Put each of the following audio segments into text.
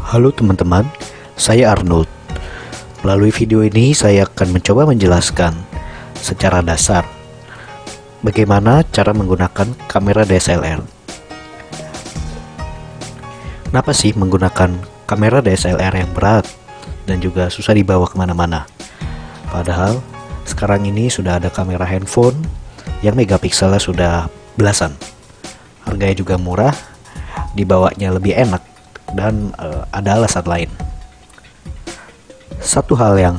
Halo teman-teman, saya Arnold. Melalui video ini saya akan mencoba menjelaskan secara dasar bagaimana cara menggunakan kamera DSLR. Kenapa sih menggunakan kamera DSLR yang berat dan juga susah dibawa kemana-mana? Padahal sekarang ini sudah ada kamera handphone yang megapikselnya sudah belasan. Harganya juga murah, dibawanya lebih enak, dan ada alasan lain. Satu hal yang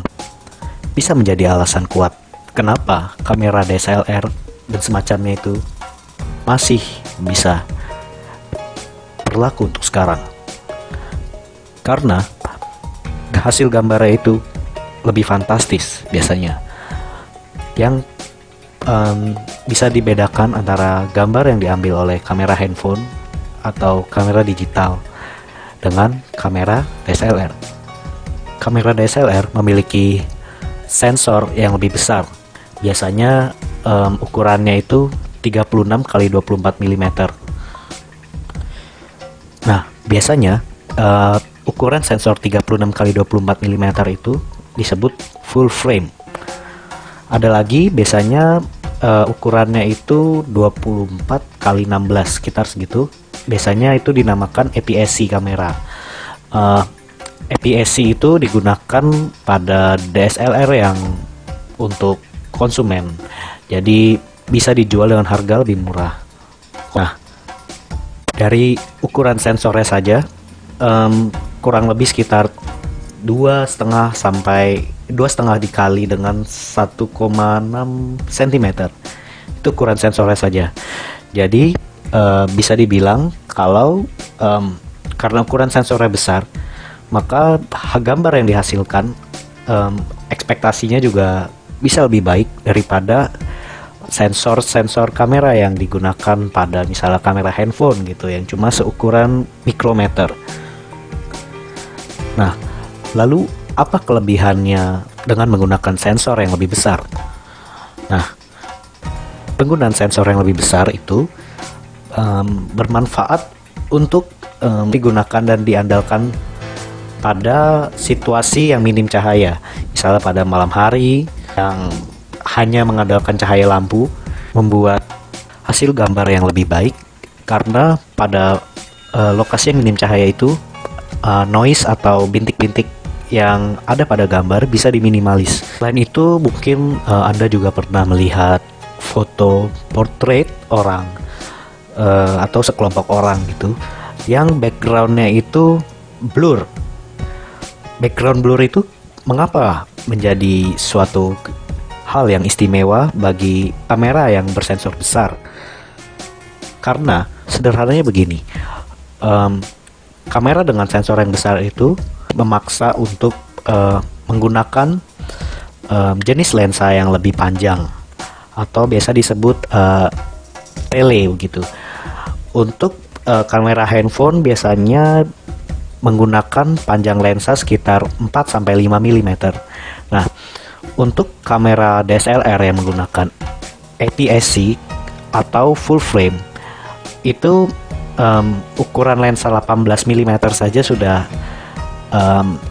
bisa menjadi alasan kuat kenapa kamera DSLR dan semacamnya itu masih bisa berlaku untuk sekarang, karena hasil gambarnya itu lebih fantastis biasanya. Yang bisa dibedakan antara gambar yang diambil oleh kamera handphone atau kamera digital dengan kamera DSLR. Kamera DSLR memiliki sensor yang lebih besar. Biasanya ukurannya itu 36 x 24 mm. Nah, biasanya ukuran sensor 36 x 24 mm itu disebut full frame. Ada lagi biasanya ukurannya itu 24 x 16, sekitar segitu. Biasanya itu dinamakan APS-C kamera. APS-C itu digunakan pada DSLR yang untuk konsumen, jadi bisa dijual dengan harga lebih murah. Nah, dari ukuran sensornya saja kurang lebih sekitar 2,5 sampai 2,5 dikali dengan 1,6 cm. Itu ukuran sensornya saja. Jadi bisa dibilang kalau karena ukuran sensornya besar, maka gambar yang dihasilkan ekspektasinya juga bisa lebih baik daripada sensor kamera yang digunakan pada misalnya kamera handphone gitu, yang cuma seukuran mikrometer. Nah, lalu apa kelebihannya dengan menggunakan sensor yang lebih besar? Nah, penggunaan sensor yang lebih besar itu bermanfaat untuk digunakan dan diandalkan pada situasi yang minim cahaya, misalnya pada malam hari yang hanya mengandalkan cahaya lampu, membuat hasil gambar yang lebih baik karena pada lokasi yang minim cahaya itu noise atau bintik-bintik yang ada pada gambar bisa diminimalis. Selain itu, mungkin Anda juga pernah melihat foto portrait orang atau sekelompok orang gitu yang backgroundnya itu blur. Background blur itu mengapa menjadi suatu hal yang istimewa bagi kamera yang bersensor besar? Karena sederhananya begini, kamera dengan sensor yang besar itu memaksa untuk menggunakan jenis lensa yang lebih panjang atau biasa disebut tele begitu. Untuk kamera handphone biasanya menggunakan panjang lensa sekitar 4-5 mm. Nah, untuk kamera DSLR yang menggunakan APS-C atau full frame itu ukuran lensa 18 mm saja sudah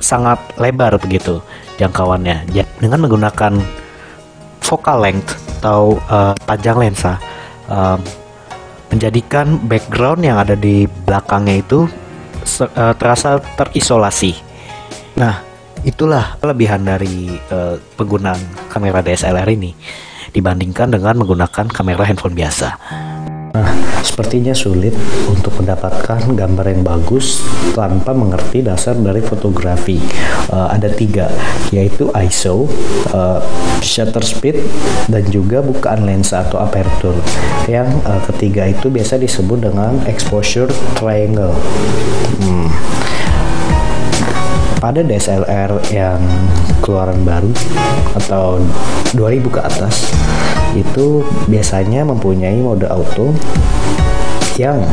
sangat lebar begitu jangkauannya. Dengan menggunakan focal length atau panjang lensa, menjadikan background yang ada di belakangnya itu terasa terisolasi. Nah, itulah kelebihan dari penggunaan kamera DSLR ini dibandingkan dengan menggunakan kamera handphone biasa. Nah, sepertinya sulit untuk mendapatkan gambar yang bagus tanpa mengerti dasar dari fotografi. Ada 3, yaitu ISO, shutter speed, dan juga bukaan lensa atau aperture. Yang ketiga itu biasa disebut dengan exposure triangle. Pada DSLR yang keluaran baru atau 2000 ke atas itu biasanya mempunyai mode auto yang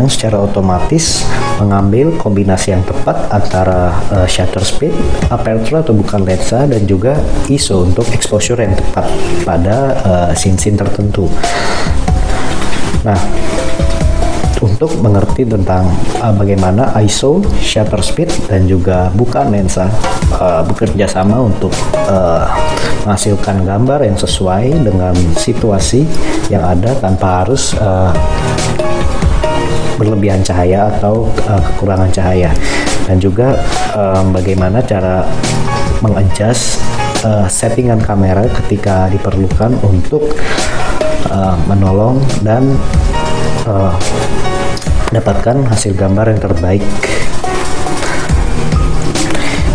secara otomatis mengambil kombinasi yang tepat antara shutter speed, aperture atau bukan lensa, dan juga ISO untuk exposure yang tepat pada scene-scene tertentu. Nah, untuk mengerti tentang bagaimana ISO, shutter speed, dan juga bukaan lensa bekerja sama untuk menghasilkan gambar yang sesuai dengan situasi yang ada tanpa harus berlebihan cahaya atau kekurangan cahaya, dan juga bagaimana cara mengadjust settingan kamera ketika diperlukan untuk menolong dan dapatkan hasil gambar yang terbaik.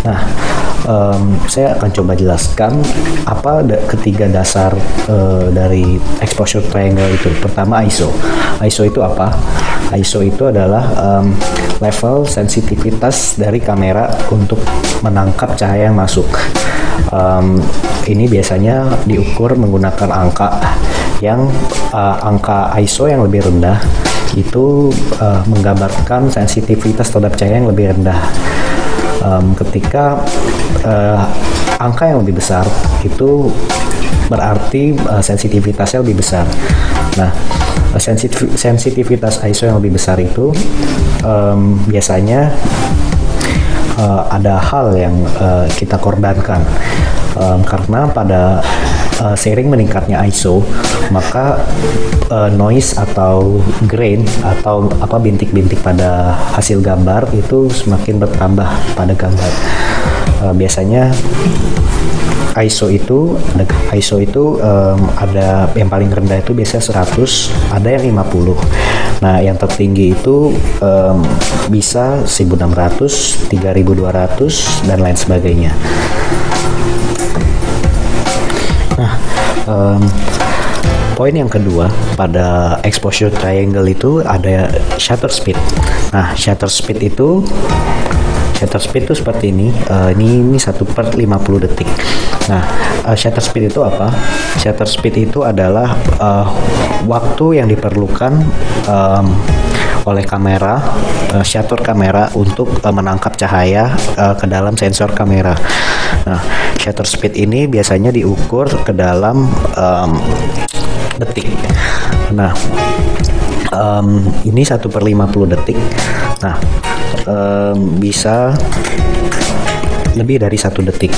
Nah, saya akan coba jelaskan apa ketiga dasar dari exposure triangle itu. Pertama, ISO. ISO itu apa? ISO itu adalah level sensitivitas dari kamera untuk menangkap cahaya yang masuk. Ini biasanya diukur menggunakan angka ISO yang lebih rendah itu menggambarkan sensitivitas terhadap cahaya yang lebih rendah. Ketika angka yang lebih besar itu berarti sensitivitasnya lebih besar. Nah, sensitivitas ISO yang lebih besar itu biasanya ada hal yang kita korbankan karena pada seiring meningkatnya ISO, maka noise atau grain atau bintik-bintik pada hasil gambar itu semakin bertambah pada gambar. Biasanya ISO itu ada yang paling rendah itu biasanya 100, ada yang 50. Nah, yang tertinggi itu bisa 1600, 3200 dan lain sebagainya. Nah, poin yang kedua pada exposure triangle itu ada shutter speed. Nah, shutter speed itu seperti ini. Ini 1/50 detik. Nah, shutter speed itu apa? Shutter speed itu adalah waktu yang diperlukan oleh kamera, shutter kamera untuk menangkap cahaya ke dalam sensor kamera. Nah, shutter speed ini biasanya diukur ke dalam detik. Nah, ini 1/50 detik. Nah, bisa lebih dari 1 detik,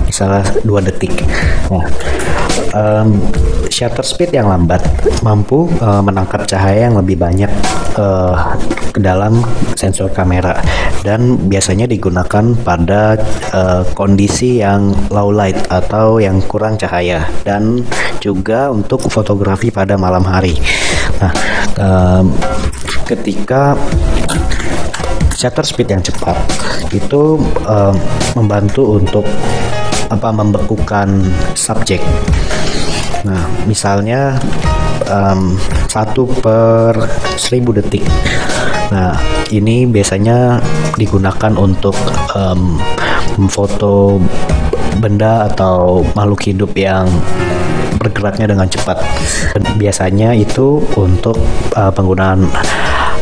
misalnya 2 detik. Nah, shutter speed yang lambat mampu menangkap cahaya yang lebih banyak ke dalam sensor kamera, dan biasanya digunakan pada kondisi yang low light atau yang kurang cahaya, dan juga untuk fotografi pada malam hari. Nah, ketika shutter speed yang cepat itu membantu untuk membekukan subjek. Nah, misalnya 1/1000 detik. Nah, ini biasanya digunakan untuk memfoto benda atau makhluk hidup yang bergeraknya dengan cepat. Biasanya itu untuk penggunaan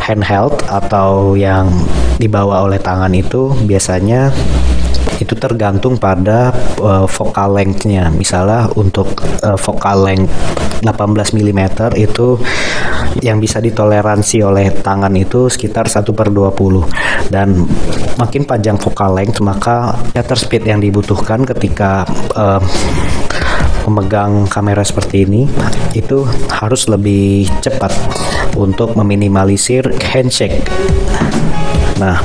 handheld atau yang dibawa oleh tangan, itu biasanya itu tergantung pada focal length-nya. Misalnya untuk focal length 18 mm itu yang bisa ditoleransi oleh tangan itu sekitar 1/20, dan makin panjang focal length maka shutter speed yang dibutuhkan ketika memegang kamera seperti ini itu harus lebih cepat untuk meminimalisir handshake. Nah,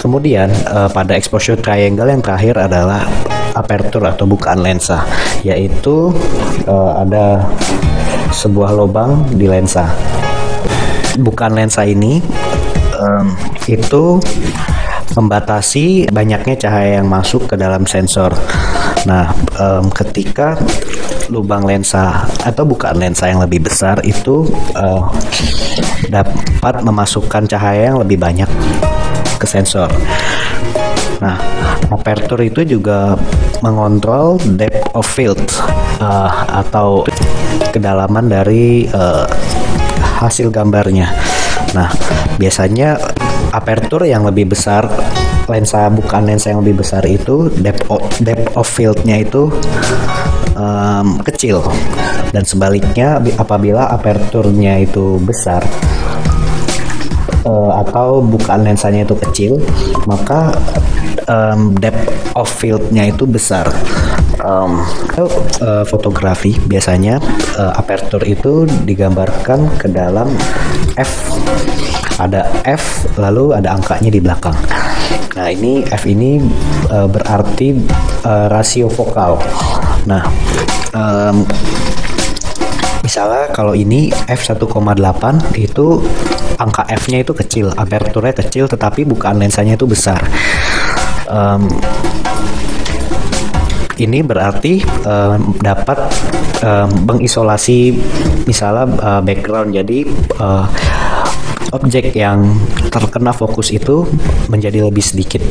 kemudian pada exposure triangle yang terakhir adalah aperture atau bukaan lensa, yaitu ada sebuah lubang di lensa. Bukaan lensa ini itu membatasi banyaknya cahaya yang masuk ke dalam sensor. Nah, ketika lubang lensa atau bukaan lensa yang lebih besar itu dapat memasukkan cahaya yang lebih banyak ke sensor. Nah, aperture itu juga mengontrol depth of field atau kedalaman dari hasil gambarnya. Nah, biasanya aperture yang lebih besar, bukaan lensa yang lebih besar itu depth of field-nya itu kecil, dan sebaliknya apabila aperture-nya itu besar, atau bukaan lensanya itu kecil, maka depth of field-nya itu besar. Fotografi biasanya aperture itu digambarkan ke dalam f, ada f lalu ada angkanya di belakang. Nah, ini f ini berarti rasio fokal. Nah, misalnya kalau ini f1,8 itu angka f-nya itu kecil, aperture-nya kecil, tetapi bukaan lensanya itu besar. Ini berarti dapat mengisolasi misalnya background, jadi objek yang terkena fokus itu menjadi lebih sedikit.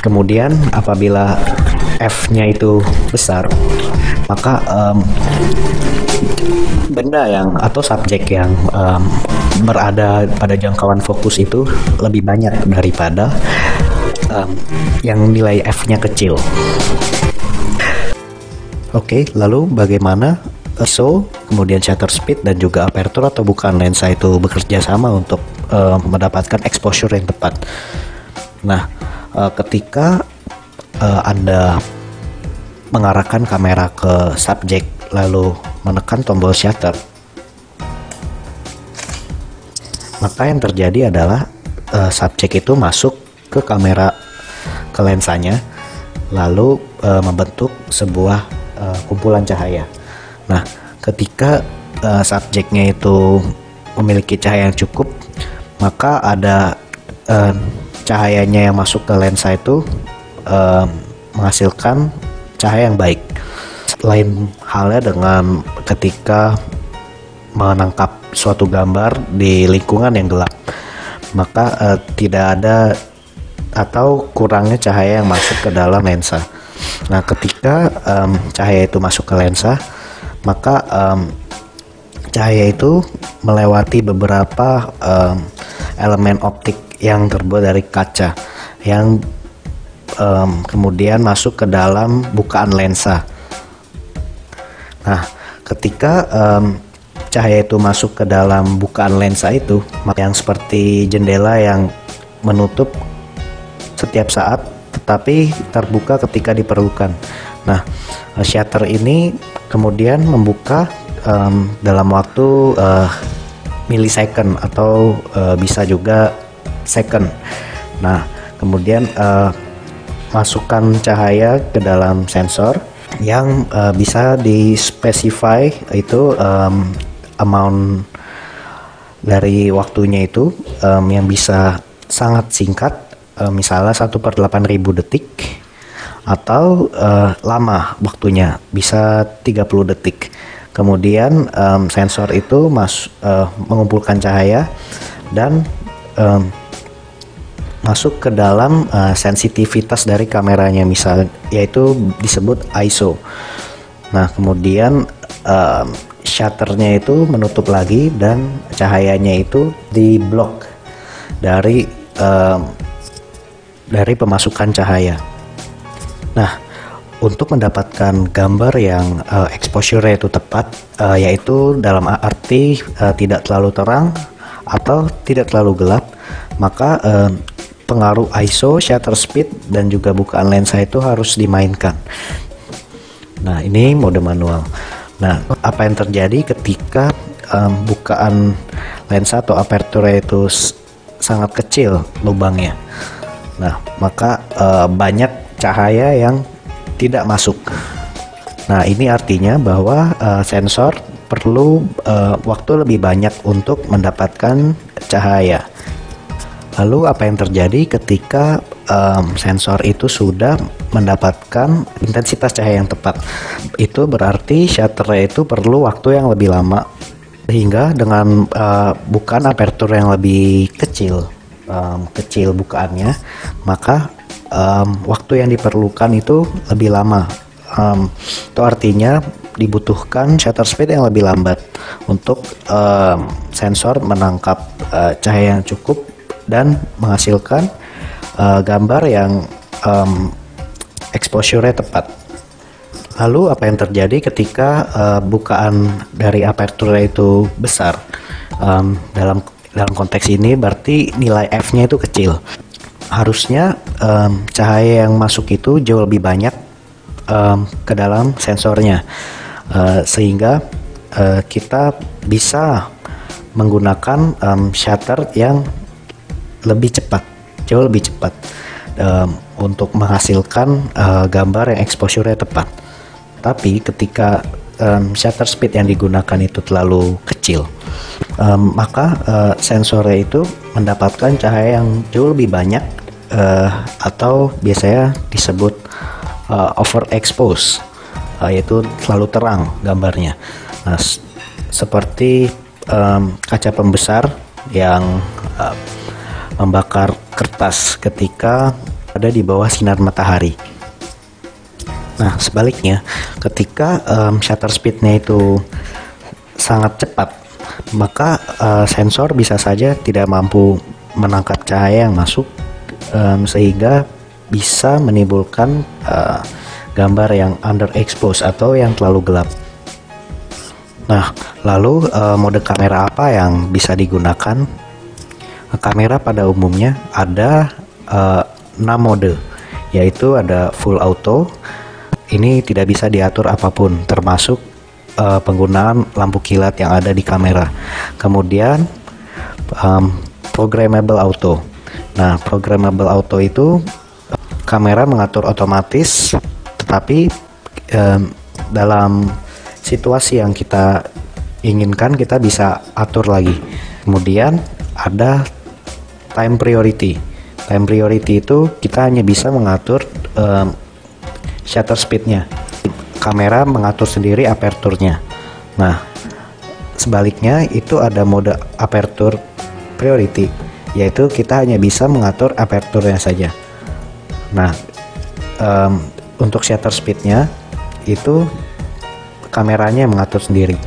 Kemudian apabila f-nya itu besar, maka benda yang atau subjek yang berada pada jangkauan fokus itu lebih banyak daripada yang nilai f-nya kecil. Oke, lalu bagaimana ISO, kemudian shutter speed dan juga aperture atau bukaan lensa itu bekerja sama untuk mendapatkan exposure yang tepat. Nah, ketika Anda mengarahkan kamera ke subjek lalu menekan tombol shutter, maka yang terjadi adalah subjek itu masuk ke kamera, ke lensanya, lalu membentuk sebuah kumpulan cahaya. Nah, ketika subjeknya itu memiliki cahaya yang cukup, maka ada cahayanya yang masuk ke lensa itu menghasilkan cahaya yang baik. Lain halnya dengan ketika menangkap suatu gambar di lingkungan yang gelap, maka tidak ada atau kurangnya cahaya yang masuk ke dalam lensa. Nah, ketika cahaya itu masuk ke lensa, maka cahaya itu melewati beberapa elemen optik yang terbuat dari kaca yang kemudian masuk ke dalam bukaan lensa. Nah, ketika cahaya itu masuk ke dalam bukaan lensa itu, yang seperti jendela yang menutup setiap saat tetapi terbuka ketika diperlukan. Nah, shutter ini kemudian membuka dalam waktu millisecond atau bisa juga second. Nah, kemudian masukkan cahaya ke dalam sensor yang bisa dispesify itu amount dari waktunya itu yang bisa sangat singkat, misalnya 1/8000 detik, atau lama waktunya bisa 30 detik. Kemudian sensor itu mengumpulkan cahaya dan masuk ke dalam sensitivitas dari kameranya, yaitu disebut ISO. Nah, kemudian shutternya itu menutup lagi dan cahayanya itu diblok dari pemasukan cahaya. Nah, untuk mendapatkan gambar yang exposure-nya itu tepat, yaitu dalam arti tidak terlalu terang atau tidak terlalu gelap, maka pengaruh ISO, shutter speed, dan juga bukaan lensa itu harus dimainkan. Nah, ini mode manual. Nah, apa yang terjadi ketika bukaan lensa atau aperture itu sangat kecil lubangnya? Nah, maka banyak cahaya yang tidak masuk. Nah, ini artinya bahwa sensor perlu waktu lebih banyak untuk mendapatkan cahaya. Lalu apa yang terjadi ketika sensor itu sudah mendapatkan intensitas cahaya yang tepat? Itu berarti shutternya itu perlu waktu yang lebih lama, sehingga dengan bukaan aperture yang lebih kecil bukaannya, maka waktu yang diperlukan itu lebih lama. Itu artinya dibutuhkan shutter speed yang lebih lambat untuk sensor menangkap cahaya yang cukup dan menghasilkan gambar yang exposure-nya tepat. Lalu apa yang terjadi ketika bukaan dari aperture itu besar? Dalam Dalam konteks ini berarti nilai f-nya itu kecil. Harusnya cahaya yang masuk itu jauh lebih banyak ke dalam sensornya, sehingga kita bisa menggunakan shutter yang lebih cepat, jauh lebih cepat, untuk menghasilkan gambar yang exposure-nya tepat. Tapi ketika shutter speed yang digunakan itu terlalu kecil, maka sensornya itu mendapatkan cahaya yang jauh lebih banyak, atau biasanya disebut overexpose, yaitu terlalu terang gambarnya. Nah, seperti kaca pembesar yang membakar kertas ketika ada di bawah sinar matahari. Nah, sebaliknya, ketika shutter speednya itu sangat cepat, maka sensor bisa saja tidak mampu menangkap cahaya yang masuk, sehingga bisa menimbulkan gambar yang underexposed atau yang terlalu gelap. Nah, lalu mode kamera apa yang bisa digunakan? Kamera pada umumnya ada 6 mode, yaitu ada full auto. Ini tidak bisa diatur apapun, termasuk penggunaan lampu kilat yang ada di kamera. Kemudian programmable auto. Nah, programmable auto itu kamera mengatur otomatis, tetapi dalam situasi yang kita inginkan kita bisa atur lagi. Kemudian ada time priority. Time priority itu kita hanya bisa mengatur shutter speednya. Kamera mengatur sendiri aperturnya. Nah, sebaliknya itu ada mode aperture priority, yaitu kita hanya bisa mengatur aperturnya saja. Nah, untuk shutter speednya itu kameranya mengatur sendiri.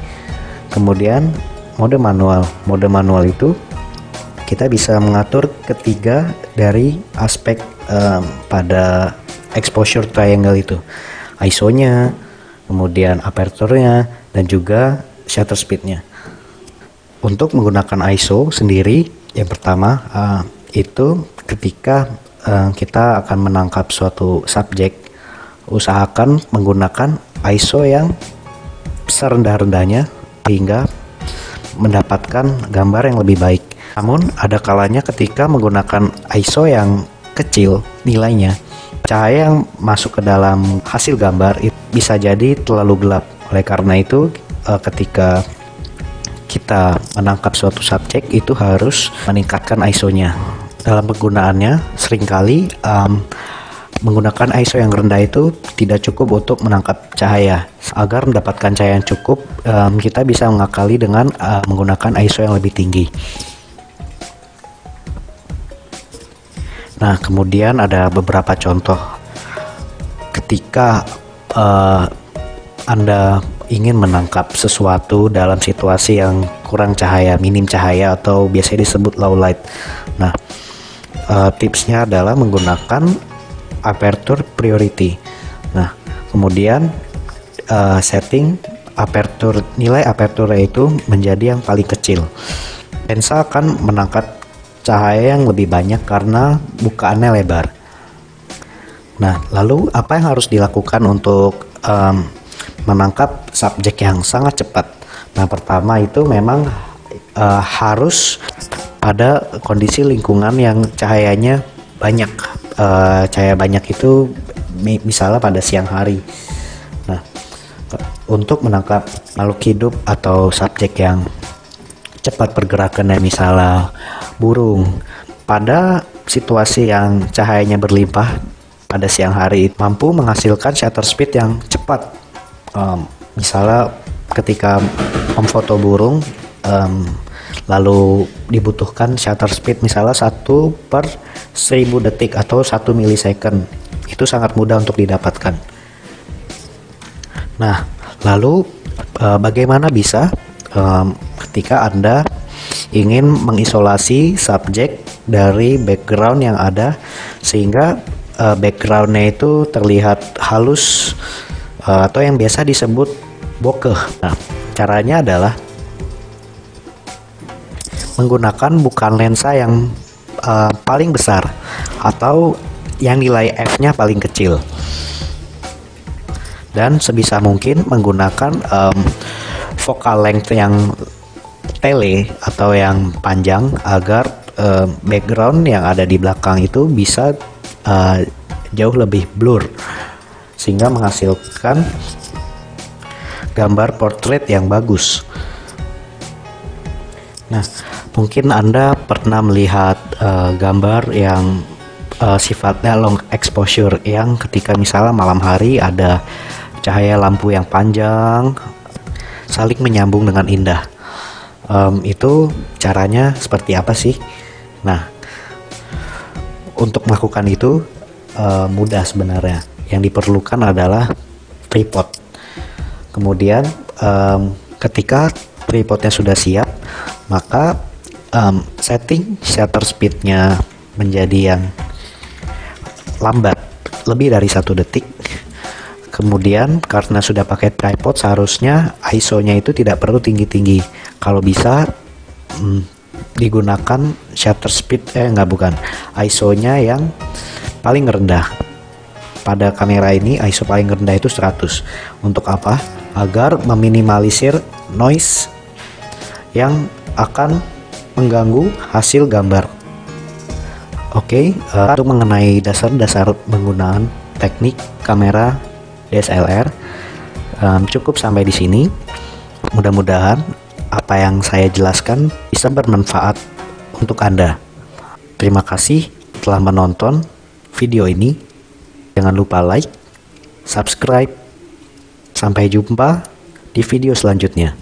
Kemudian mode manual. Mode manual itu kita bisa mengatur ketiga dari aspek pada exposure triangle itu, ISO-nya, kemudian aperture-nya, dan juga shutter speed-nya. Untuk menggunakan ISO sendiri, yang pertama itu ketika kita akan menangkap suatu subjek, usahakan menggunakan ISO yang serendah-rendahnya sehingga mendapatkan gambar yang lebih baik. Namun ada kalanya ketika menggunakan ISO yang kecil nilainya, cahaya yang masuk ke dalam hasil gambar itu bisa jadi terlalu gelap. Oleh karena itu ketika kita menangkap suatu subjek itu harus meningkatkan ISO-nya. Dalam penggunaannya seringkali menggunakan ISO yang rendah itu tidak cukup untuk menangkap cahaya. Agar mendapatkan cahaya yang cukup, kita bisa mengakali dengan menggunakan ISO yang lebih tinggi. Nah, kemudian ada beberapa contoh ketika Anda ingin menangkap sesuatu dalam situasi yang kurang cahaya, minim cahaya, atau biasanya disebut low light. Nah, tipsnya adalah menggunakan aperture priority. Nah, kemudian setting aperture, nilai aperture itu menjadi yang paling kecil. Lensa akan menangkap cahaya yang lebih banyak karena bukaannya lebar. Nah, lalu apa yang harus dilakukan untuk menangkap subjek yang sangat cepat? Nah, pertama itu memang harus pada kondisi lingkungan yang cahayanya banyak. Cahaya banyak itu misalnya pada siang hari. Nah, untuk menangkap makhluk hidup atau subjek yang cepat pergerakannya, misalnya burung, pada situasi yang cahayanya berlimpah pada siang hari, mampu menghasilkan shutter speed yang cepat. Misalnya ketika memfoto burung, lalu dibutuhkan shutter speed misalnya 1/1000 detik atau 1 milisecond. Itu sangat mudah untuk didapatkan. Nah, lalu bagaimana bisa ketika Anda ingin mengisolasi subjek dari background yang ada sehingga backgroundnya itu terlihat halus, atau yang biasa disebut bokeh. Nah, caranya adalah menggunakan bukan lensa yang paling besar atau yang nilai f-nya paling kecil, dan sebisa mungkin menggunakan focal length yang tele atau yang panjang agar background yang ada di belakang itu bisa jauh lebih blur sehingga menghasilkan gambar portrait yang bagus. Nah, mungkin Anda pernah melihat gambar yang sifatnya long exposure, yang ketika misalnya malam hari ada cahaya lampu yang panjang saling menyambung dengan indah. Itu caranya seperti apa sih? Nah, untuk melakukan itu mudah sebenarnya. Yang diperlukan adalah tripod. Kemudian ketika tripodnya sudah siap, maka setting shutter speednya menjadi yang lambat, lebih dari 1 detik. Kemudian karena sudah pakai tripod, seharusnya ISO-nya itu tidak perlu tinggi-tinggi. Kalau bisa digunakan shutter speed ISO-nya yang paling rendah. Pada kamera ini ISO paling rendah itu 100. Untuk apa? Agar meminimalisir noise yang akan mengganggu hasil gambar. Oke, itu mengenai dasar-dasar penggunaan teknik kamera DSLR. Cukup sampai di sini. Mudah-mudahan apa yang saya jelaskan bisa bermanfaat untuk Anda. Terima kasih telah menonton video ini. Jangan lupa like, subscribe. Sampai jumpa di video selanjutnya.